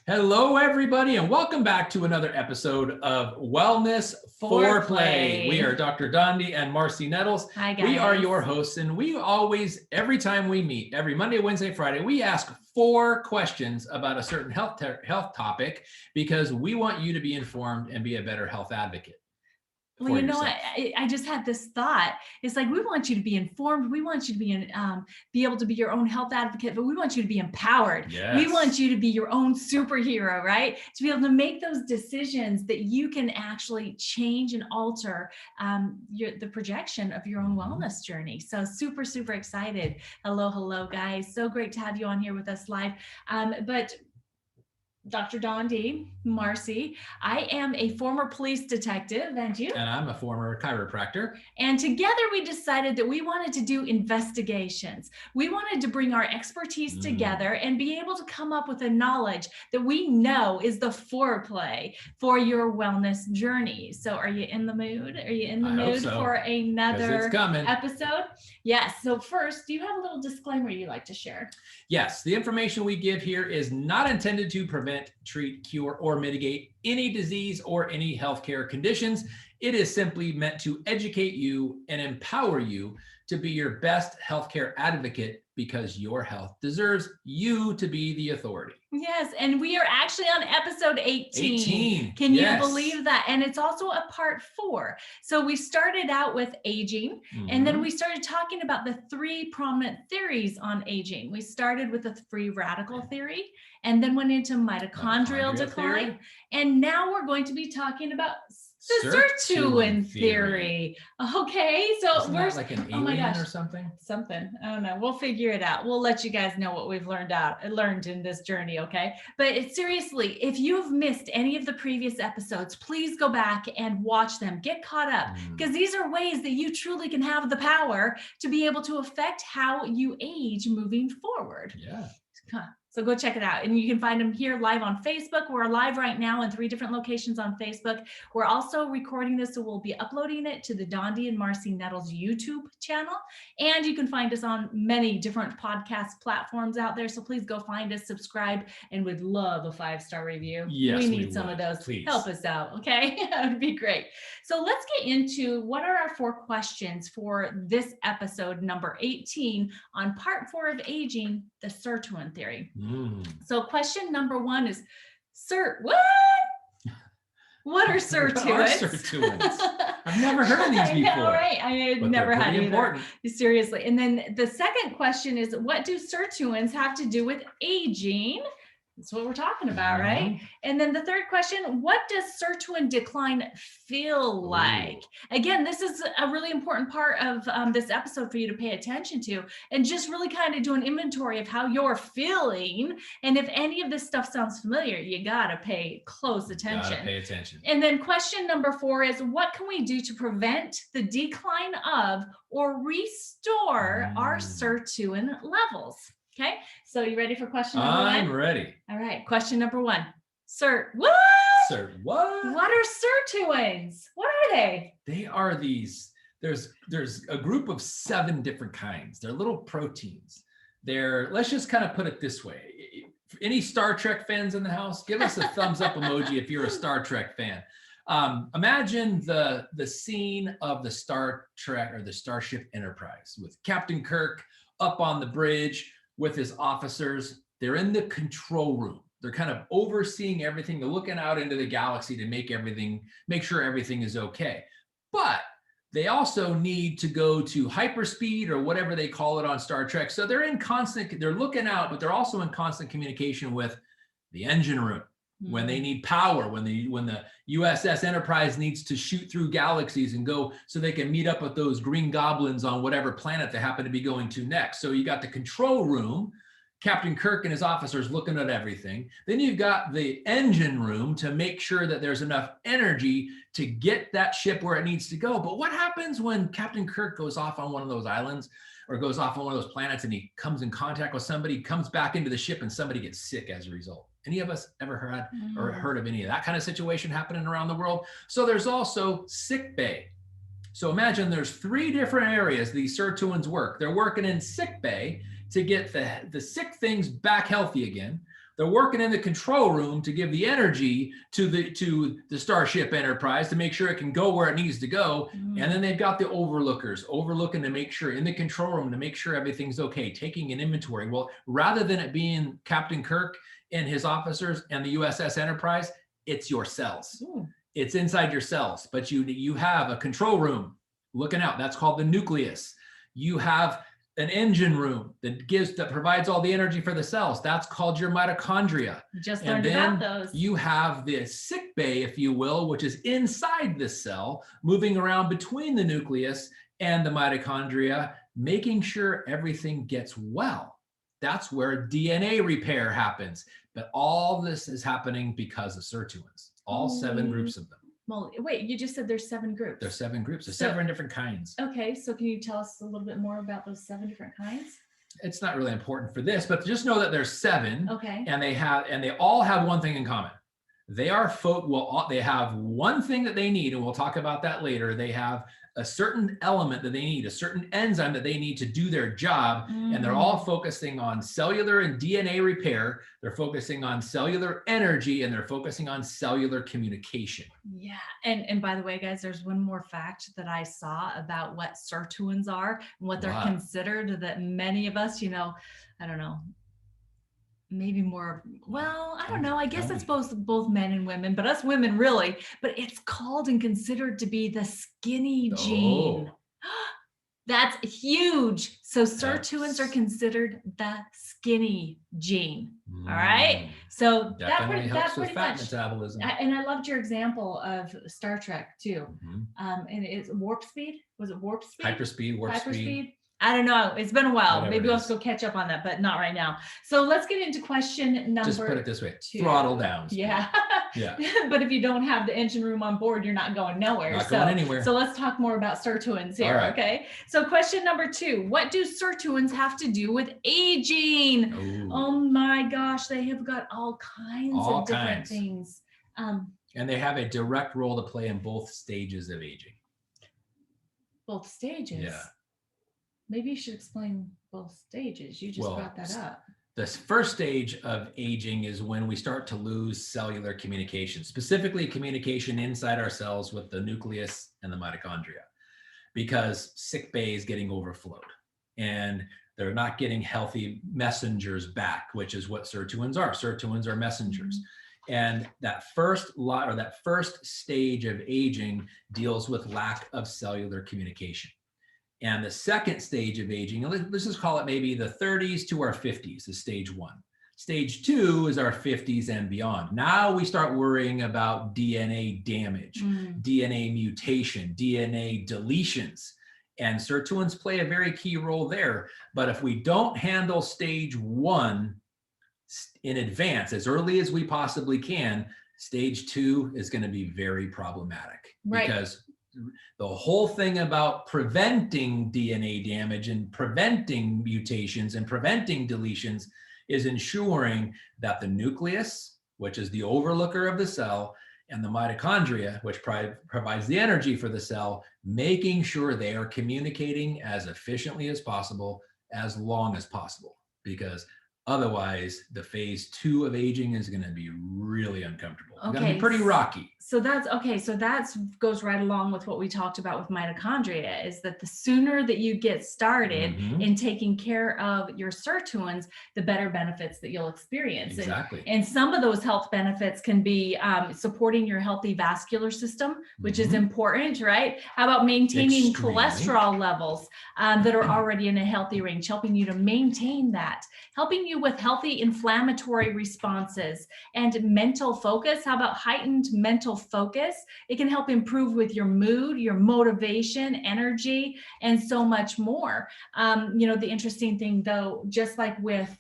Hello, everybody, and welcome back to another episode of Wellness Foreplay. We are Dr. Dondi and Marcy Nettles. Hi, guys. We are your hosts, and we always, every time we meet, every Monday, Wednesday, Friday, we ask 4 questions about a certain health topic because we want you to be informed and be a better health advocate. Well, you know, I just had this thought. It's like, we want you to be informed. We want you to be able to be your own health advocate, but we want you to be empowered. Yes. We want you to be your own superhero, right? To be able to make those decisions that you can actually change and alter the projection of your own wellness journey. So super, super excited. Hello, guys. So great to have you on here with us live. But Dr. Dondi, Marcy, I am a former police detective, and you? And I'm a former chiropractor. And together we decided that we wanted to do investigations. We wanted to bring our expertise together and be able to come up with a knowledge that we know is the foreplay for your wellness journey. So are you in the mood? Are you in the mood for another episode? Yes. So first, do you have a little disclaimer you'd like to share? Yes. The information we give here is not intended to prevent, treat, cure, or mitigate any disease or any healthcare conditions. It is simply meant to educate you and empower you to be your best healthcare advocate because your health deserves you to be the authority. Yes, and we are actually on episode 18. Can you believe that? And it's also a part 4. So we started out with aging, and then we started talking about the 3 prominent theories on aging. We started with the free radical theory, and then went into mitochondrial decline. And now we're going to be talking about the SIRTUIN theory. Okay, so we're like an alien or something. I don't know. We'll figure it out. We'll let you guys know what we've learned in this journey. Okay, but seriously, if you've missed any of the previous episodes, please go back and watch them. Get caught up, because these are ways that you truly can have the power to be able to affect how you age moving forward. Yeah. So go check it out. And you can find them here live on Facebook. We're live right now in 3 different locations on Facebook. We're also recording this, so we'll be uploading it to the Dondi and Marcy Nettles YouTube channel. And you can find us on many different podcast platforms out there. So please go find us, subscribe, and we'd love a 5-star review. Yes, we need some of those. Please help us out. Okay, that would be great. So let's get into what are our 4 questions for this episode number 18 on part 4 of aging, the SIRTUIN theory. So question number 1 is, what are SIRTUINs? I've never heard of these before. I know, right? I had never had either. Important. Seriously. And then the second question is, what do SIRTUINs have to do with aging? That's what we're talking about, right? And then the third question, what does SIRTUIN decline feel like? Again, this is a really important part of this episode for you to pay attention to, and just really kind of do an inventory of how you're feeling. And if any of this stuff sounds familiar, you gotta pay close attention. And then question number 4 is, what can we do to prevent the decline of or restore our SIRTUIN levels? Okay, so you ready for question number 1? I'm ready. All right, question number 1. What? What are SIRTUINs? What are they? They are these, there's a group of 7 different kinds. They're little proteins. Let's just kind of put it this way. Any Star Trek fans in the house? Give us a thumbs up emoji if you're a Star Trek fan. Imagine the scene of the Star Trek or the Starship Enterprise with Captain Kirk up on the bridge with his officers. They're in the control room. They're kind of overseeing everything. They're looking out into the galaxy to make sure everything is okay. But they also need to go to hyperspeed or whatever they call it on Star Trek. So they're looking out, but they're also in constant communication with the engine room. When they need power, when the USS Enterprise needs to shoot through galaxies and go so they can meet up with those green goblins on whatever planet they happen to be going to next. So you got the control room, Captain Kirk and his officers looking at everything. Then you've got the engine room to make sure that there's enough energy to get that ship where it needs to go. But what happens when Captain Kirk goes off on one of those islands or goes off on one of those planets and he comes in contact with somebody, comes back into the ship, and somebody gets sick as a result? Any of us ever heard of any of that kind of situation happening around the world? So there's also sick bay. So imagine there's 3 different areas these SIRTUINs work. They're working in sick bay to get the sick things back healthy again. They're working in the control room to give the energy to the Starship Enterprise to make sure it can go where it needs to go. And then they've got the overlookers overlooking to make sure in the control room to make sure everything's okay, taking an inventory. Well, rather than it being Captain Kirk and his officers and the USS Enterprise, it's your cells. It's inside your cells, but you have a control room looking out. That's called the nucleus. You have an engine room that provides all the energy for the cells. That's called your mitochondria. Just learned about those. You have the sick bay, if you will, which is inside the cell, moving around between the nucleus and the mitochondria, making sure everything gets well. That's where DNA repair happens. But all this is happening because of Sirtuins, all 7 groups of them. Well, wait, you just said there's 7 groups. There's 7 groups. There's 7 different kinds. Okay, so can you tell us a little bit more about those 7 different kinds? It's not really important for this, but just know that there's 7. Okay. And they all have one thing in common. They have one thing that they need, and we'll talk about that later. They have a certain element that they need, a certain enzyme that they need to do their job. And they're all focusing on cellular and DNA repair. They're focusing on cellular energy, and they're focusing on cellular communication. Yeah. And by the way, guys, there's one more fact that I saw about what Sirtuins are and what they're considered, that many of us, I don't know, maybe more, well, I don't know, I guess it's both men and women, but us women really, but it's called and considered to be the skinny gene. That's huge. So Sirtuins are considered the skinny gene. All right. So that pretty with fat metabolism. And I loved your example of Star Trek too. And it's warp speed. Was it warp speed? Hyperspeed, warp speed. I don't know. It's been a while. Whatever Maybe we'll have to go catch up on that, but not right now. So let's get into question number 2. Just put it this way, throttle down. Yeah. Yeah. But if you don't have the engine room on board, you're not going nowhere. Not going anywhere. So let's talk more about Sirtuins here, All right. okay? So question number 2, what do Sirtuins have to do with aging? Oh my gosh, they have got all kinds of different things. And they have a direct role to play in both stages of aging. Both stages? Yeah. Maybe you should explain both stages. You just brought that up. The first stage of aging is when we start to lose cellular communication, specifically communication inside our cells with the nucleus and the mitochondria, because sick bay is getting overflowed and they're not getting healthy messengers back, which is what Sirtuins are. Sirtuins are messengers. And that first stage of aging deals with lack of cellular communication. And the second stage of aging, and let's just call it maybe the 30s to our 50s is stage 1. Stage 2 is our 50s and beyond. Now we start worrying about DNA damage, DNA mutation, DNA deletions. And Sirtuins play a very key role there. But if we don't handle stage 1 in advance, as early as we possibly can, stage 2 is going to be very problematic. Right. Because the whole thing about preventing DNA damage and preventing mutations and preventing deletions is ensuring that the nucleus, which is the overlooker of the cell, and the mitochondria, which provides the energy for the cell, making sure they are communicating as efficiently as possible, as long as possible, because otherwise the phase 2 of aging is going to be really uncomfortable. It's going to be pretty rocky. So that's okay. So that goes right along with what we talked about with mitochondria, is that the sooner that you get started in taking care of your Sirtuins, the better benefits that you'll experience. Exactly. And some of those health benefits can be supporting your healthy vascular system, which is important, right? How about maintaining cholesterol levels that are already in a healthy range, helping you to maintain that, helping you with healthy inflammatory responses and mental focus. How about heightened mental focus? It can help improve with your mood, your motivation, energy, and so much more. The interesting thing though, just like with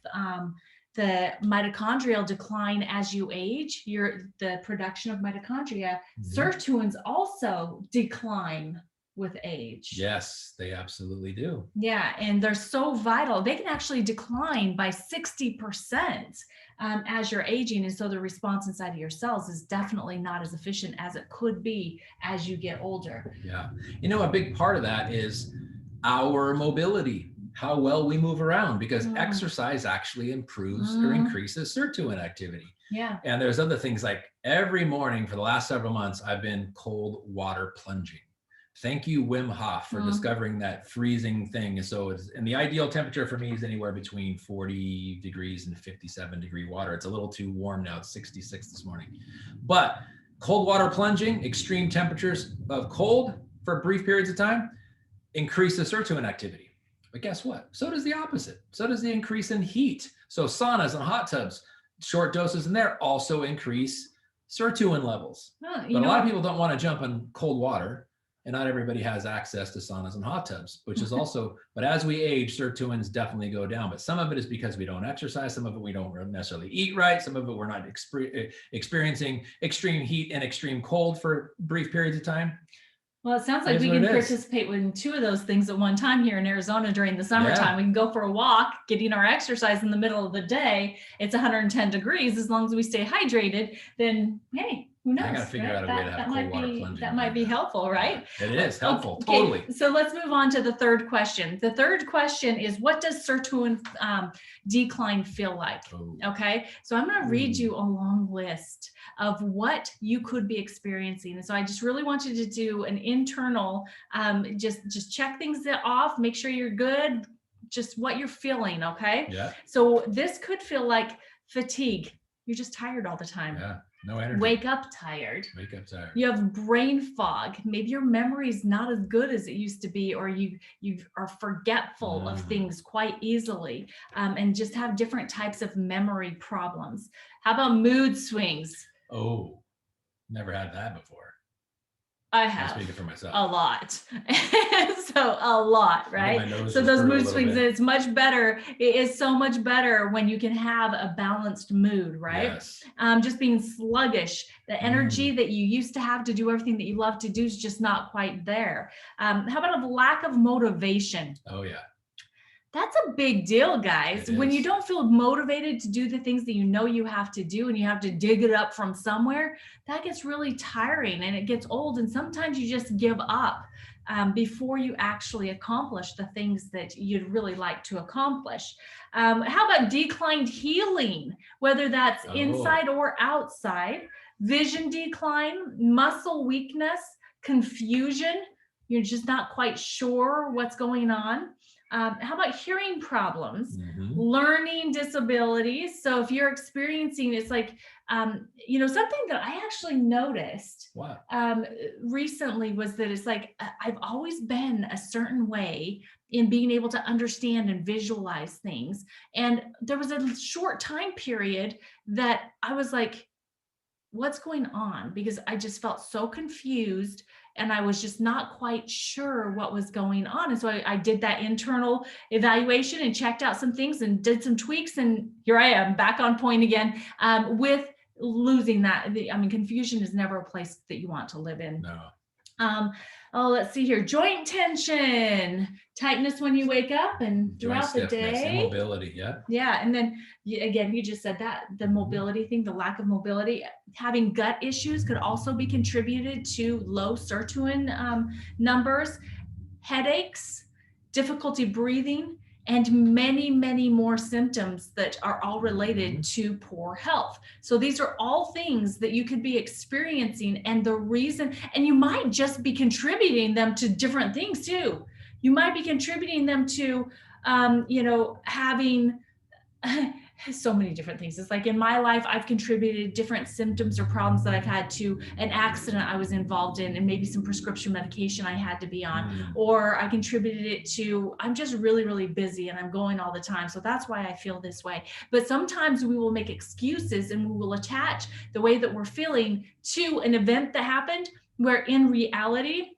the mitochondrial decline as you age, the production of mitochondria, Sirtuins also decline with age. Yes, they absolutely do. Yeah, and they're so vital. They can actually decline by 60% as you're aging. And so the response inside of your cells is definitely not as efficient as it could be as you get older. Yeah. A big part of that is our mobility. how well we move around, because exercise actually improves or increases sirtuin activity. Yeah. And there's other things like every morning for the last several months, I've been cold water plunging. Thank you, Wim Hof, for discovering that freezing thing. And the ideal temperature for me is anywhere between 40 degrees and 57-degree water. It's a little too warm now. It's 66 this morning. But cold water plunging, extreme temperatures of cold for brief periods of time, increases sirtuin activity. But guess what? So does the opposite. So does the increase in heat. So saunas and hot tubs, short doses in there also increase sirtuin levels. But a lot of people don't want to jump in cold water, and not everybody has access to saunas and hot tubs, which is also, but as we age, sirtuins definitely go down. But some of it is because we don't exercise. Some of it we don't necessarily eat right. Some of it we're not experiencing extreme heat and extreme cold for brief periods of time. Well, it sounds like we can participate in two of those things at one time here in Arizona during the summertime. We can go for a walk, getting our exercise in the middle of the day. It's 110 degrees. As long as we stay hydrated, then hey, who knows? I gotta figure out a way to have cold water plunging. That might be helpful, right? It is helpful, okay. Totally. So let's move on to the third question. The third question is, what does sirtuin decline feel like? Okay, so I'm going to read you a long list of what you could be experiencing. And so I just really want you to do an internal, just check things off, make sure you're good, just what you're feeling, okay? Yeah. So this could feel like fatigue. You're just tired all the time. Yeah. No energy. Wake up tired. Wake up tired. You have brain fog. Maybe your memory is not as good as it used to be, or you are forgetful of things quite easily, and just have different types of memory problems. How about mood swings? Oh, never had that before. I have. I'm speaking for myself. A lot. So a lot, right? So those mood swings, it's much better. It is so much better when you can have a balanced mood, right? Yes. Just being sluggish, the energy that you used to have to do everything that you love to do is just not quite there. How about a lack of motivation? Oh yeah. That's a big deal, guys. When you don't feel motivated to do the things that you know you have to do, and you have to dig it up from somewhere, that gets really tiring and it gets old. And sometimes you just give up before you actually accomplish the things that you'd really like to accomplish. How about declined healing, whether that's inside or outside? Vision decline, muscle weakness, confusion. You're just not quite sure what's going on. How about hearing problems, learning disabilities? So if you're experiencing, it's like, something that I actually noticed recently was that it's like, I've always been a certain way in being able to understand and visualize things. And there was a short time period that I was like, what's going on? Because I just felt so confused and I was just not quite sure what was going on. And so I did that internal evaluation and checked out some things and did some tweaks. And here I am back on point again with losing that. Confusion is never a place that you want to live in. No. Let's see here. Joint tension, tightness when you wake up and throughout the day. Immobility, yeah. Yeah, and then again, you just said that, the mobility thing, the lack of mobility. Having gut issues could also be contributed to low sirtuin numbers, headaches, difficulty breathing, and many, many more symptoms that are all related to poor health. So these are all things that you could be experiencing, and the reason, and you might just be contributing them to different things too. You might be contributing them to, having so many different things. It's like in my life, I've contributed different symptoms or problems that I've had to an accident I was involved in, and maybe some prescription medication I had to be on, or I contributed it to, I'm just really, really busy and I'm going all the time. So that's why I feel this way. But sometimes we will make excuses and we will attach the way that we're feeling to an event that happened, where in reality,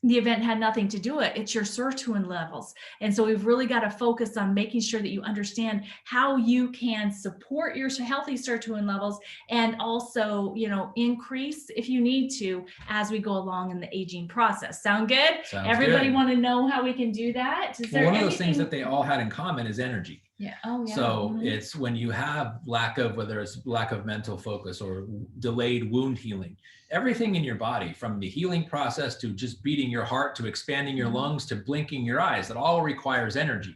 the event had nothing to do with it. It's your sirtuin levels. And so we've really got to focus on making sure that you understand how you can support your healthy sirtuin levels, and also, increase if you need to as we go along in the aging process. Sound good? Everybody want to know how we can do that? One of those things that they all had in common is energy. Yeah. Oh, yeah. So it's when you have whether it's lack of mental focus or delayed wound healing, everything in your body, from the healing process to just beating your heart to expanding your lungs to blinking your eyes, that all requires energy.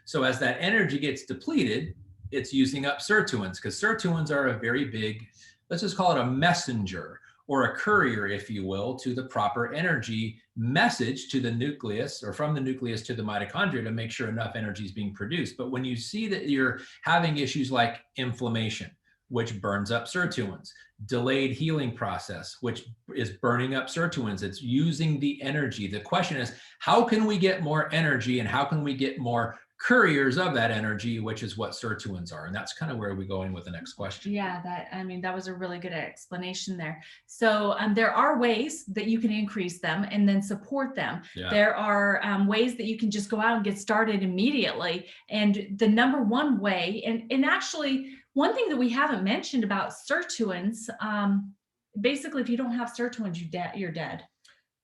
So as that energy gets depleted, it's using up sirtuins, because sirtuins are a very big, let's just call it a messenger or a courier, if you will, to the proper energy message to the nucleus, or from the nucleus to the mitochondria, to make sure enough energy is being produced. But when you see that you're having issues like inflammation, which burns up sirtuins, delayed healing process, which is burning up sirtuins, it's using the energy. The question is, how can we get more energy, and how can we get more couriers of that energy, which is what sirtuins are? And that's kind of where we go in with the next question. Yeah, that was a really good explanation there. So there are ways that you can increase them and then support them. Yeah. There are ways that you can just go out and get started immediately. And the number one way, and actually one thing that we haven't mentioned about sirtuins, basically, if you don't have sirtuins, you're dead.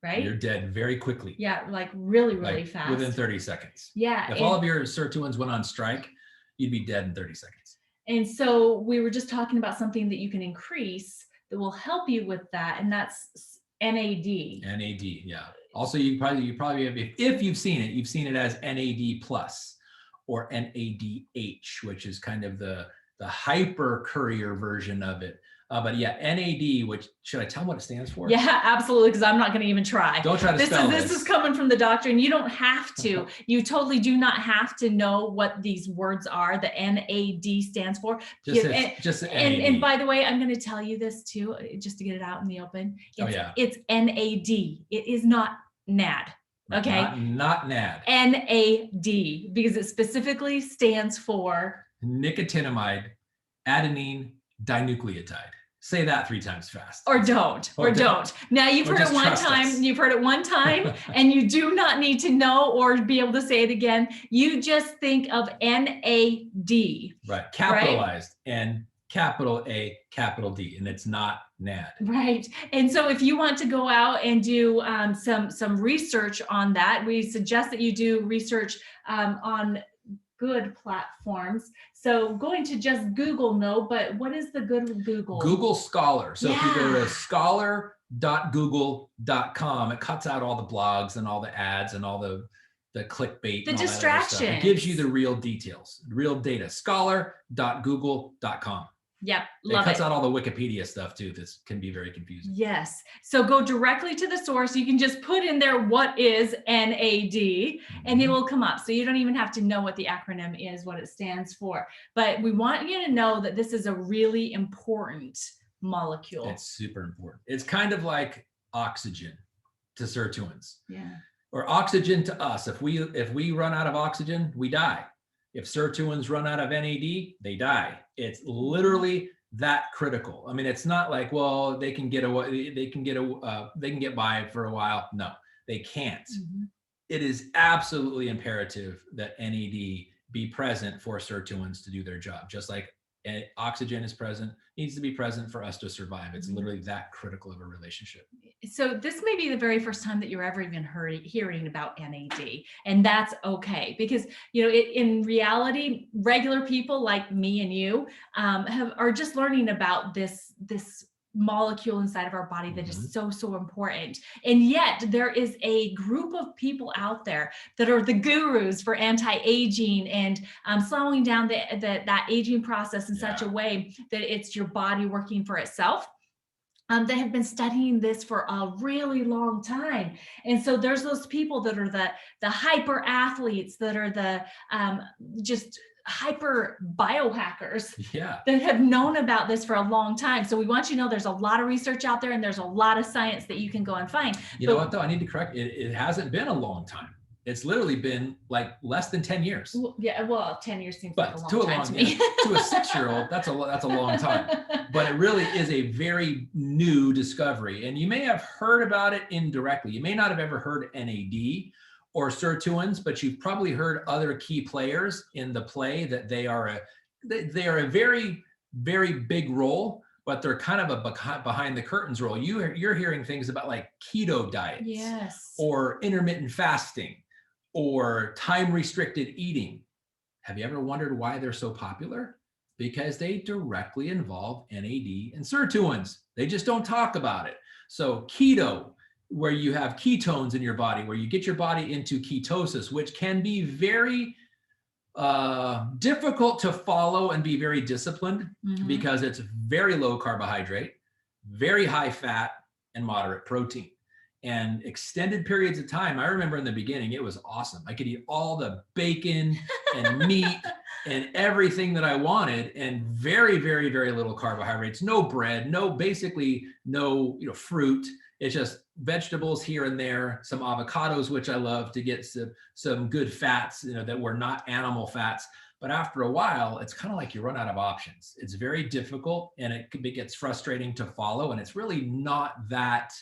Right? You're dead very quickly. Yeah, like really fast. Within 30 seconds. Yeah. If all of your sirtuins went on strike, you'd be dead in 30 seconds. And so we were just talking about something that you can increase that will help you with that, and that's NAD. NAD, yeah. Also, you probably have, if you've seen it as NAD plus or NADH, which is kind of the hyper courier version of it. But yeah, NAD, which, should I tell them what it stands for? Yeah, absolutely, because I'm not going to even try. Don't try to spell this. This is coming from the doctor, and you don't have to. You totally do not have to know what these words are. The NAD stands for. Just NAD. And by the way, I'm going to tell you this too, just to get it out in the open. It's NAD. It is not NAD. Okay. Not NAD. NAD, because it specifically stands for nicotinamide adenine dinucleotide. Say that 3 times fast. Or don't. Now you've heard it one time. You've heard it one time, and you do not need to know or be able to say it again. You just think of NAD. Right. Capitalized and capital A, capital D, and it's not NAD. Right. And so if you want to go out and do some research on that, we suggest that you do research on good platforms. So going to just Google, no, but what is the good Google? Google Scholar. So if you go to scholar.google.com, it cuts out all the blogs and all the ads and all the clickbait, the distractions. It gives you the real details, real data. Scholar.google.com. Yep, love it. It cuts out all the Wikipedia stuff too. This can be very confusing. Yes. So go directly to the source. You can just put in there what is NAD, and it will come up. So you don't even have to know what the acronym is, what it stands for. But we want you to know that this is a really important molecule. It's super important. It's kind of like oxygen to sirtuins. Yeah. Or oxygen to us. If we run out of oxygen, we die. If sirtuins run out of NAD, they die. It's literally that critical. I mean, it's not like, well, they can get by for a while. No, they can't. Mm-hmm. It is absolutely imperative that NAD be present for sirtuins to do their job. Just like oxygen is present, needs to be present for us to survive. It's literally that critical of a relationship. So this may be the very first time that you're ever even hearing about NAD, and that's okay, because in reality, regular people like me and you are just learning about this molecule inside of our body that is so important. And yet there is a group of people out there that are the gurus for anti-aging and slowing down that aging process in such a way that it's your body working for itself. They have been studying this for a really long time. And so there's those people that are the hyper athletes, that are the just hyper biohackers that have known about this for a long time. So we want you to know there's a lot of research out there, and there's a lot of science that you can go and find. You know what though? I need to correct it. It hasn't been a long time. It's literally been like less than 10 years. Well, 10 years seems like a long time to me. To a 6-year-old, that's a long time. But it really is a very new discovery. And you may have heard about it indirectly. You may not have ever heard NAD or sirtuins, but you've probably heard other key players in the play that they are a very, very big role, but they're kind of a behind the curtains role. You're hearing things about like keto diets, or intermittent fasting, or time restricted eating. Have you ever wondered why they're so popular? Because they directly involve NAD and sirtuins. They just don't talk about it. So keto, where you have ketones in your body, where you get your body into ketosis, which can be very Difficult to follow and be very disciplined Mhm. because it's very low carbohydrate, very high fat, and moderate protein. And extended periods of time, I remember in the beginning, it was awesome. I could eat all the bacon and meat and everything that I wanted, and very, very, very little carbohydrates, no bread, basically no, fruit. It's just vegetables here and there, some avocados, which I love to get some good fats, that were not animal fats. But after a while, it's kind of like you run out of options. It's very difficult, and it gets frustrating to follow, and it's really not that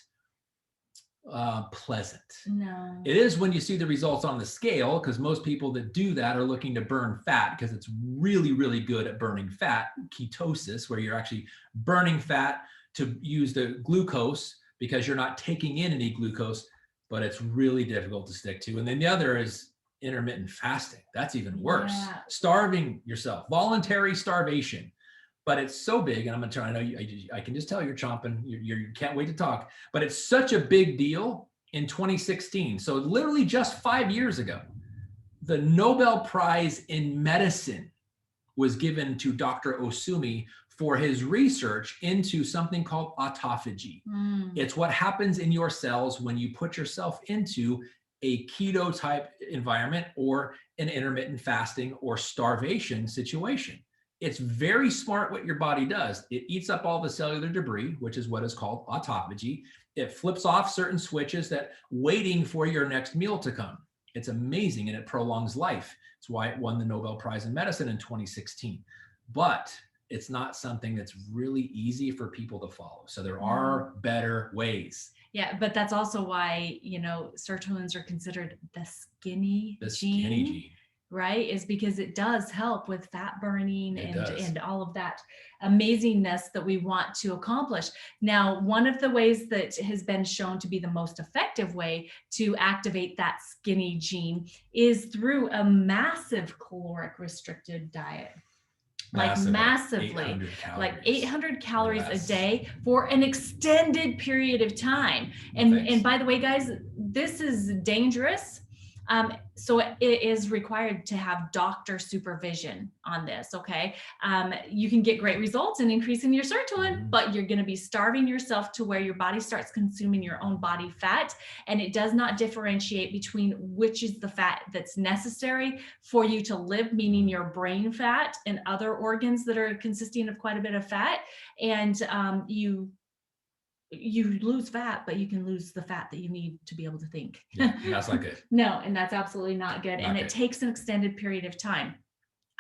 pleasant. No. It is when you see the results on the scale, because most people that do that are looking to burn fat, because it's really, really good at burning fat, ketosis, where you're actually burning fat to use the glucose because you're not taking in any glucose, but it's really difficult to stick to. And then the other is intermittent fasting. That's even worse. Yeah. Starving yourself, voluntary starvation. But it's so big, and I'm gonna try. I know I can just tell you're chomping. You can't wait to talk. But it's such a big deal in 2016. So literally just 5 years ago, the Nobel Prize in Medicine was given to Dr. Osumi for his research into something called autophagy. It's what happens in your cells when you put yourself into a keto type environment or an intermittent fasting or starvation situation. It's very smart what your body does. It eats up all the cellular debris, which is what is called autophagy. It flips off certain switches that waiting for your next meal to come. It's amazing, and it prolongs life. It's why it won the Nobel Prize in Medicine in 2016. But it's not something that's really easy for people to follow. So there are better ways. Yeah, but that's also why, sirtuins are considered the skinny gene. Right? Is because it does help with fat burning and all of that amazingness that we want to accomplish. Now, one of the ways that has been shown to be the most effective way to activate that skinny gene is through a massive caloric restricted diet. Massively, 800 calories. Like 800 calories a day for an extended period of time. And by the way, guys, this is dangerous. So it is required to have doctor supervision on this, okay? You can get great results in increasing your SIRTUIN, but you're gonna be starving yourself to where your body starts consuming your own body fat, and it does not differentiate between which is the fat that's necessary for you to live, meaning your brain fat and other organs that are consisting of quite a bit of fat, and you lose fat, but you can lose the fat that you need to be able to think. Yeah, that's not good. No, and that's absolutely not good. It takes an extended period of time.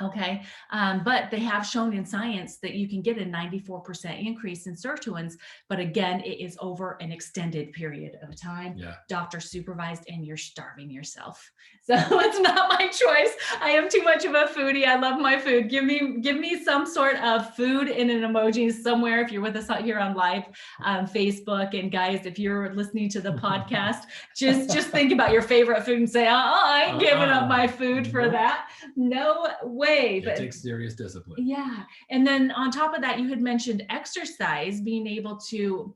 Okay. But they have shown in science that you can get a 94% increase in sirtuins, but again, it is over an extended period of time, doctor supervised, and you're starving yourself. So it's not my choice. I am too much of a foodie. I love my food. Give me some sort of food in an emoji somewhere. If you're with us out here on live Facebook, and guys, if you're listening to the podcast, just think about your favorite food and say, I ain't giving up my food for that. No way. It takes serious discipline. Yeah. And then on top of that, you had mentioned exercise, being able to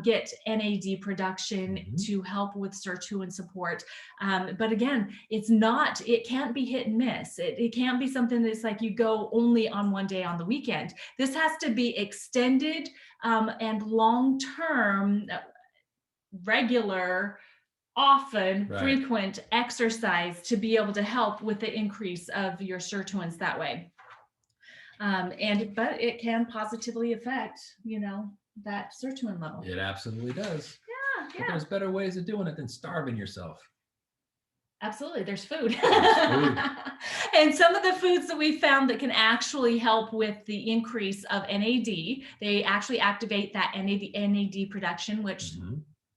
get NAD production to help with SIRTUIN support. But again, it can't be hit and miss. It can't be something that's like you go only on one day on the weekend. This has to be extended and long-term, regular, often frequent exercise to be able to help with the increase of your SIRTUINs that way. But it can positively affect, that SIRTUIN level. It absolutely does. Yeah. But there's better ways of doing it than starving yourself. Absolutely. There's food. And some of the foods that we found that can actually help with the increase of NAD, they actually activate that NAD production, which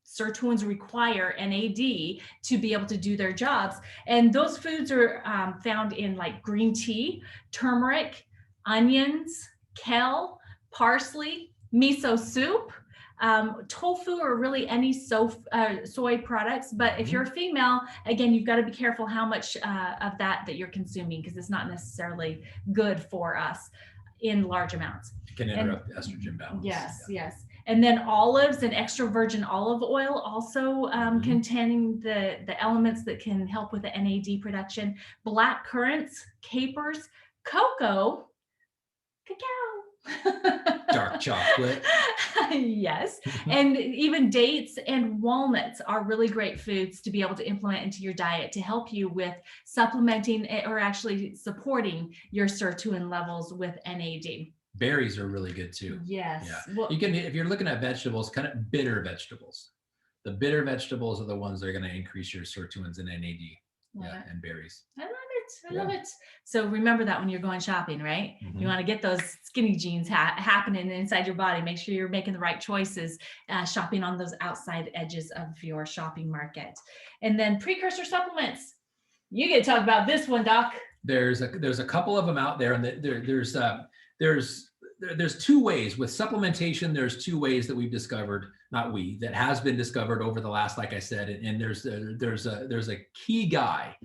SIRTUINs require NAD to be able to do their jobs. And those foods are found in like green tea, turmeric, onions, kale, parsley, miso soup, tofu, or really any soy products. But if you're a female, again, you've got to be careful how much of that you're consuming, because it's not necessarily good for us in large amounts. It can interrupt estrogen balance. Yes. And then olives and extra virgin olive oil also containing the elements that can help with the NAD production. Black currants, capers, cocoa, cacao. Dark chocolate. Yes. And even dates and walnuts are really great foods to be able to implement into your diet to help you with supplementing or actually supporting your sirtuin levels with NAD. Berries are really good too. Yes. Yeah. Well, You can, if you're looking at vegetables, kind of bitter vegetables. The bitter vegetables are the ones that are going to increase your sirtuins and NAD. Yeah, and berries. I love it. I love it. So remember that when you're going shopping, right? You want to get those skinny jeans happening inside your body. Make sure you're making the right choices, shopping on those outside edges of your shopping market. And then precursor supplements. You get to talk about this one, Doc. There's a couple of them out there, and there's two ways with supplementation. There's two ways that we've discovered, that has been discovered over the last, like I said, and there's a key guy.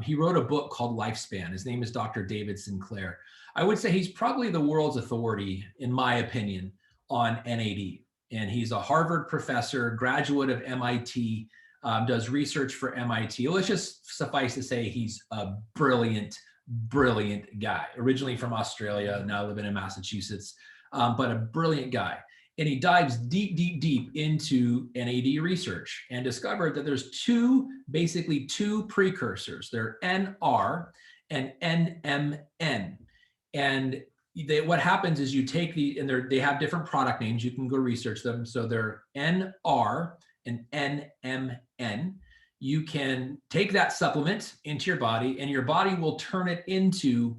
He wrote a book called Lifespan. His name is Dr. David Sinclair. I would say he's probably the world's authority, in my opinion, on NAD. And he's a Harvard professor, graduate of MIT, does research for MIT. Let's just suffice to say he's a brilliant guy, originally from Australia, now living in Massachusetts, but a brilliant guy. And he dives deep into NAD research and discovered that there's basically two precursors. They're NR and NMN. And what happens is you take and they have different product names. You can go research them. So they're NR and NMN. You can take that supplement into your body and your body will turn it into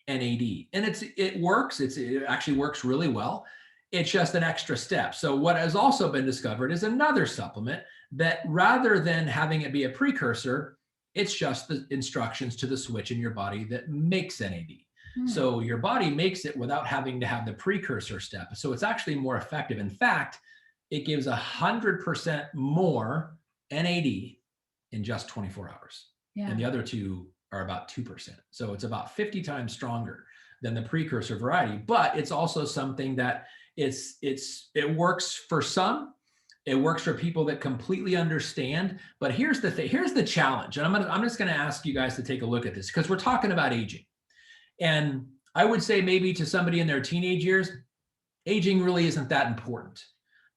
NAD. And it works. It actually works really well. It's just an extra step. So what has also been discovered is another supplement that rather than having it be a precursor, it's just the instructions to the switch in your body that makes NAD. So your body makes it without having to have the precursor step. So it's actually more effective. In fact, it gives 100% more NAD in just 24 hours. And the other two are about 2%. So it's about 50 times stronger than the precursor variety, but it's also something that it works for some. It works for people that completely understand. But here's the thing. Here's the challenge. And I'm just going to ask you guys to take a look at this because we're talking about aging. And I would say maybe to somebody in their teenage years, aging really isn't that important.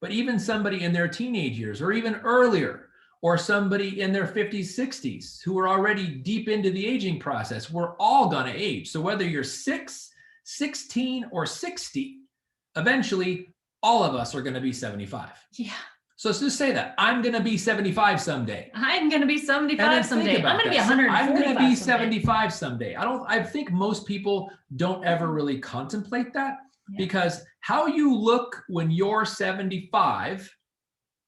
But even somebody in their teenage years or even earlier, or somebody in their 50s, 60s who are already deep into the aging process, we're all going to age. So whether you're 6, 16, or 60, eventually all of us are going to be 75. Yeah. So let's just say that I'm going to be 75 someday. I'm going to be 75 someday. I'm going to be 145. I'm going to be 75 someday. I think most people don't ever really contemplate that because how you look when you're 75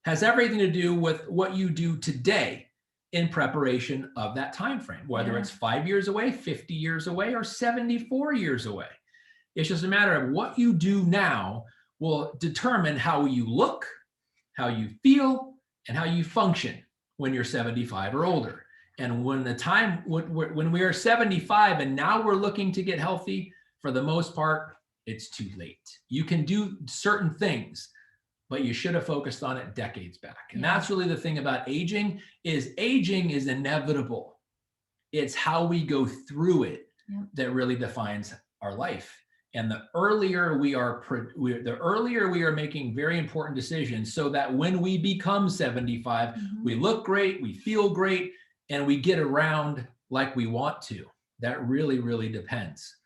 has everything to do with what you do today in preparation of that time frame, whether it's 5 years away, 50 years away, or 74 years away. It's just a matter of what you do now will determine how you look, how you feel, and how you function when you're 75 or older. And when we are 75 and now we're looking to get healthy, for the most part, it's too late. You can do certain things, but you should have focused on it decades back. And that's really the thing about aging is inevitable. It's how we go through it that really defines our life. And the earlier we are making very important decisions so that when we become 75, we look great, we feel great, and we get around like we want to. That really, really depends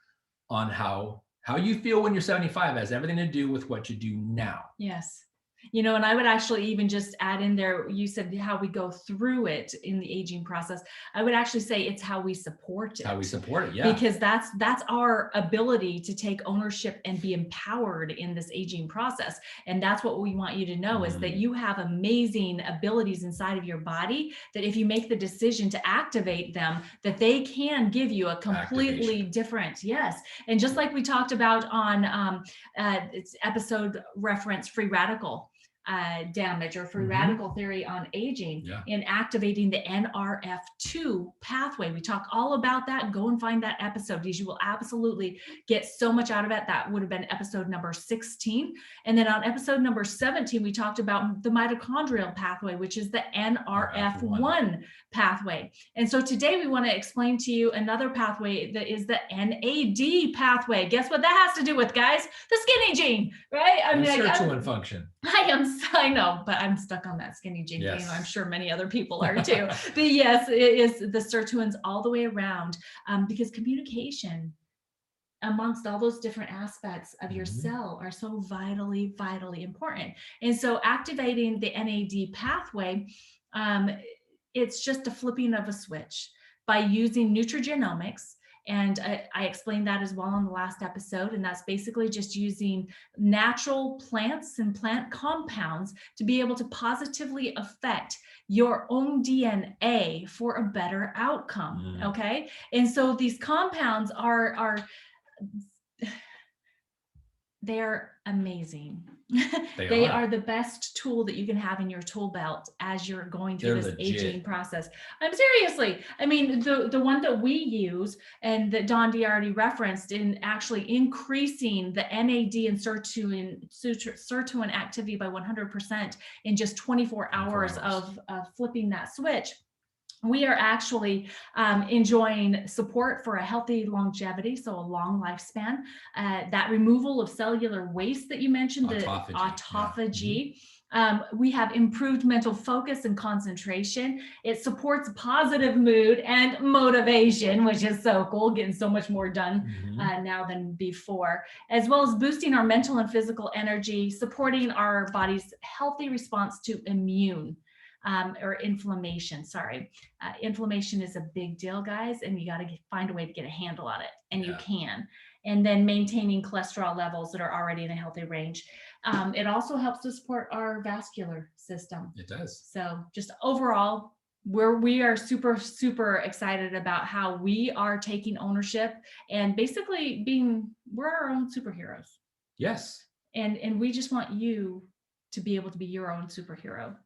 on how you feel when you're 75 has everything to do with what you do now. Yes. You know, and I would actually even just add in there, you said how we go through it in the aging process. I would actually say it's how we support it. How we support it, yeah. Because that's our ability to take ownership and be empowered in this aging process. And that's what we want you to know is that you have amazing abilities inside of your body that if you make the decision to activate them, that they can give you a completely different, And just like we talked about on episode reference free radical, damage or free radical theory on aging in activating the NRF2 pathway. We talk all about that. Go and find that episode because you will absolutely get so much out of it. That would have been episode number 16. And then on episode number 17, we talked about the mitochondrial pathway, which is the NRF1 pathway. And so today we want to explain to you another pathway that is the NAD pathway. Guess what that has to do with, guys? The skinny gene, right? I mean, Sirtuin function. I know, but I'm stuck on that skinny gene. Yes. You know, I'm sure many other people are too. But yes, it is the sirtuins all the way around, because communication amongst all those different aspects of your cell are so vitally important. And so activating the NAD pathway, it's just a flipping of a switch by using nutrigenomics. And I explained that as well in the last episode. And that's basically just using natural plants and plant compounds to be able to positively affect your own DNA for a better outcome. Okay. And so these compounds they're amazing. They are the best tool that you can have in your tool belt as you're going through this aging process. I'm seriously, I mean, the one that we use and that Don D already referenced in actually increasing the NAD and sirtuin activity by 100% in just 24 hours of flipping that switch. We are actually enjoying support for a healthy longevity, so a long lifespan. That removal of cellular waste that you mentioned, Autophagy. the autophagy. We have improved mental focus and concentration. It supports positive mood and motivation, which is so cool, getting so much more done now than before, as well as boosting our mental and physical energy, supporting our body's healthy response to inflammation. Inflammation is a big deal, guys, and you got to find a way to get a handle on it, and you can. And then maintaining cholesterol levels that are already in a healthy range. It also helps to support our vascular system. It does. So just overall, we are super excited about how we are taking ownership and basically we're our own superheroes. Yes. And we just want you to be able to be your own superhero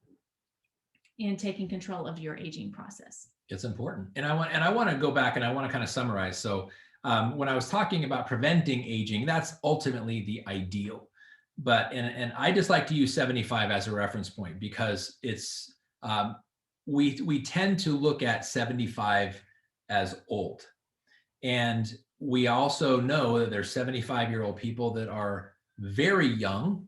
in taking control of your aging process. It's important. And I want to go back and I want to kind of summarize. So when I was talking about preventing aging, that's ultimately the ideal. But, and I just like to use 75 as a reference point because it's, we tend to look at 75 as old. And we also know that there's 75-year-old people that are very young,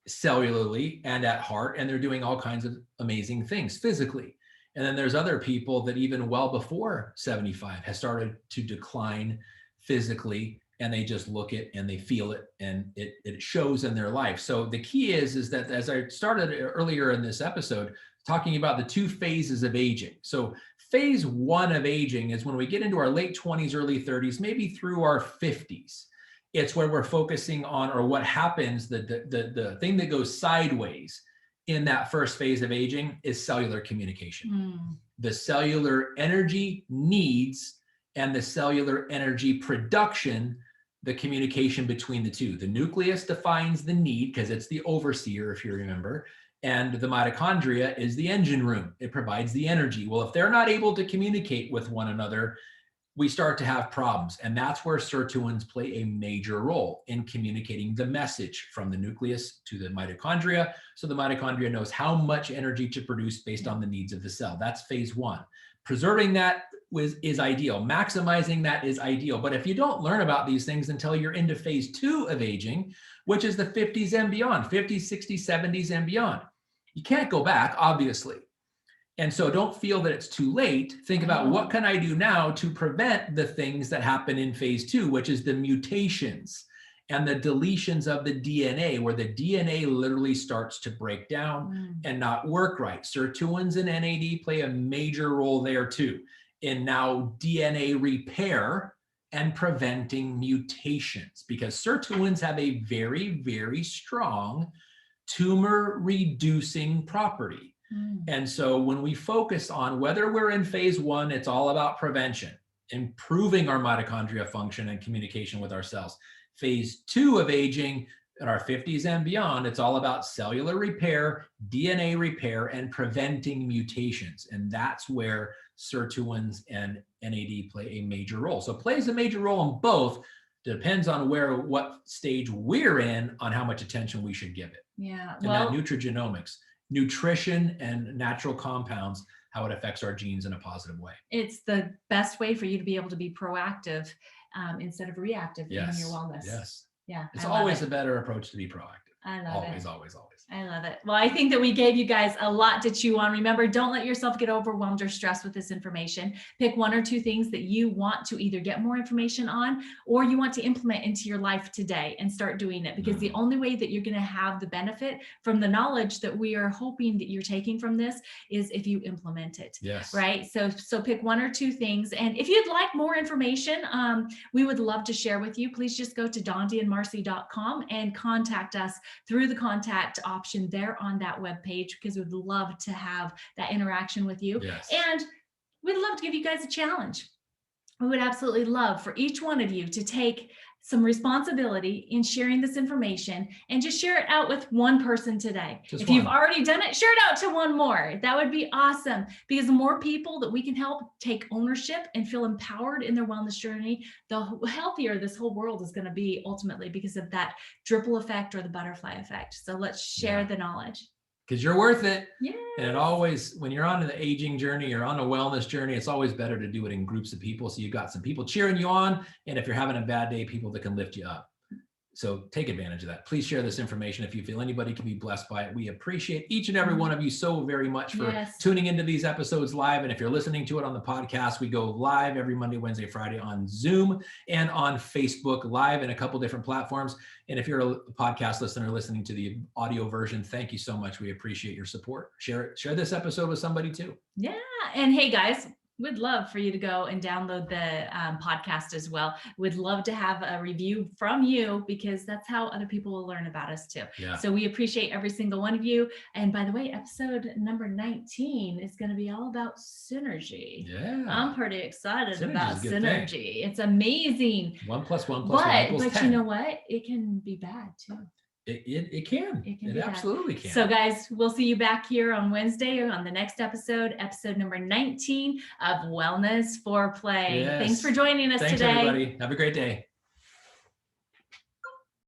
cellularly and at heart, and they're doing all kinds of amazing things physically. And then there's other people that even well before 75 has started to decline physically, and they just look it and they feel it, and it shows in their life. So the key is that, as I started earlier in this episode, talking about the two phases of aging. So phase one of aging is when we get into our late 20s, early 30s, maybe through our 50s. It's where we're focusing on, or what happens, the thing that goes sideways in that first phase of aging is cellular communication. The cellular energy needs and the cellular energy production, the communication between the two. The nucleus defines the need because it's the overseer, if you remember, and the mitochondria is the engine room. It provides the energy. Well, if they're not able to communicate with one another, we start to have problems. And that's where sirtuins play a major role in communicating the message from the nucleus to the mitochondria. So the mitochondria knows how much energy to produce based on the needs of the cell. That's phase one. Preserving that is ideal. Maximizing that is ideal. But if you don't learn about these things until you're into phase two of aging, which is the 50s and beyond, 50s, 60s, 70s and beyond, you can't go back, obviously. And so don't feel that it's too late. Think about what can I do now to prevent the things that happen in phase two, which is the mutations and the deletions of the DNA, where the DNA literally starts to break down and not work right. Sirtuins and NAD play a major role there too, in now DNA repair and preventing mutations, because sirtuins have a very, very strong tumor reducing property. And so when we focus on whether we're in phase one, it's all about prevention, improving our mitochondria function and communication with our cells. Phase two of aging, in our 50s and beyond, it's all about cellular repair, DNA repair, and preventing mutations. And that's where Sirtuins and NAD play a major role. So it plays a major role in both. Depends on what stage we're in on how much attention we should give it. Yeah. And that nutrigenomics, nutrition and natural compounds, how it affects our genes in a positive way. It's the best way for you to be able to be proactive instead of reactive in your wellness. Yes. Yeah. It's always a better approach to be proactive. I love it. Always. I love it. Well, I think that we gave you guys a lot to chew on. Remember, don't let yourself get overwhelmed or stressed with this information. Pick one or two things that you want to either get more information on or you want to implement into your life today and start doing it, because the only way that you're going to have the benefit from the knowledge that we are hoping that you're taking from this is if you implement it. Yes. Right. So pick one or two things. And if you'd like more information, we would love to share with you. Please just go to dondiandmarcy.com and contact us through the contact option there on that webpage, because we'd love to have that interaction with you. Yes. And we'd love to give you guys a challenge. We would absolutely love for each one of you to take some responsibility in sharing this information and just share it out with one person today. If you've already done it, share it out to one more. That would be awesome, because the more people that we can help take ownership and feel empowered in their wellness journey, the healthier this whole world is going to be ultimately, because of that ripple effect or the butterfly effect. So let's share the knowledge. Because you're worth it. Yeah. And it always, when you're on an aging journey, you're on a wellness journey, it's always better to do it in groups of people. So you've got some people cheering you on. And if you're having a bad day, people that can lift you up. So take advantage of that. Please share this information if you feel anybody can be blessed by it. We appreciate each and every one of you so very much for tuning into these episodes live. And if you're listening to it on the podcast, we go live every Monday, Wednesday, Friday on Zoom and on Facebook live in a couple different platforms. And if you're a podcast listener listening to the audio version, thank you so much. We appreciate your support. Share this episode with somebody too. Yeah. And hey guys, we'd love for you to go and download the podcast as well. We'd love to have a review from you, because that's how other people will learn about us too. Yeah. So we appreciate every single one of you. And by the way, episode number 19 is going to be all about synergy. Yeah. I'm pretty excited about synergy. Thing. It's amazing. 1 + 1 + 1 = 10. But you know what? It can be bad too. It can. It absolutely can. So guys, we'll see you back here on Wednesday on the next episode number 19 of Wellness Foreplay. Yes. Thanks for joining us today. Thanks, everybody. Have a great day.